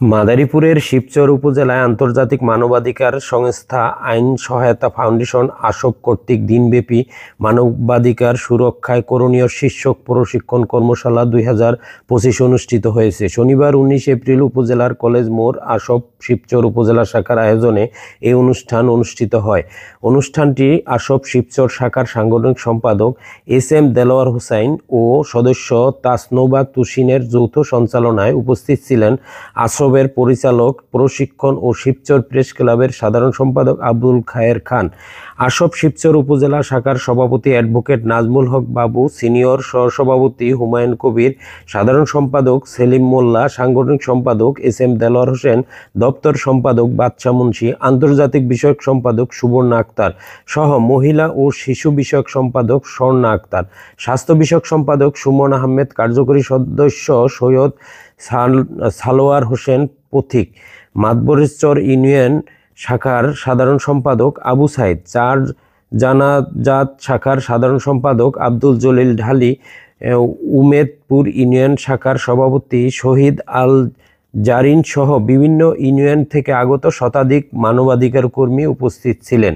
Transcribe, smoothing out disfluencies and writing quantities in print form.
মাদারীপুরের শিবচর উপজেলায় আন্তর্জাতিক মানবাধিকার সংস্থা আইন সহায়তা ফাউন্ডেশন আসব কর্তৃক দিনব্যাপী মানবাধিকার সুরক্ষায় করণীয় শীর্ষক প্রশিক্ষণ কর্মশালা 2025 অনুষ্ঠিত হয়েছে। শনিবার 19 এপ্রিল উপজেলার কলেজ মোড় আসব শিবচর উপজেলা শাখার আয়োজনে এই অনুষ্ঠান অনুষ্ঠিত হয়। অনুষ্ঠানটি আসব শিবচর শাখার সাংগঠনিক সম্পাদক SM দেলোয়ার হোসাইন ও সদস্য তাসনোবা তুসিনের যৌথ সঞ্চালনায় উপস্থিত ছিলেন আসবের পরিচালক, প্রশিক্ষণ ও শিবচর প্রেস ক্লাবের সাধারণ সম্পাদক আব্দুল খায়ের খান, আসব শিবচর উপজেলা শাখার সভাপতি অ্যাডভোকেট নাজমুল হক বাবু, সিনিয়র সহসভাপতি হুমায়ুন কবির, সাধারণ সম্পাদক সেলিম মোল্লা, সাংগঠনিক সম্পাদক SM দেলোয়ার হোসেন, দপ্তর সম্পাদক বাদশা মুন্সি, আন্তর্জাতিক বিষয়ক সম্পাদক সুবর্ণা আক্তার সহ মহিলা ও শিশু বিষয়ক সম্পাদক স্বর্ণা আক্তার, স্বাস্থ্য বিষয়ক সম্পাদক সুমন আহমেদ, কার্যকরী সদস্য সৈয়দ সালোয়ার হোসেন পথিক, মাতবরেশ্বর ইউনিয়ন শাখার সাধারণ সম্পাদক আবু সাইদ, চার জানাজাত শাখার সাধারণ সম্পাদক আব্দুল জলিল ঢালি, উমেদপুর ইউনিয়ন শাখার সভাপতি শহীদ আল জারিন সহ বিভিন্ন ইউনিয়ন থেকে আগত শতাধিক মানবাধিকার কর্মী উপস্থিত ছিলেন।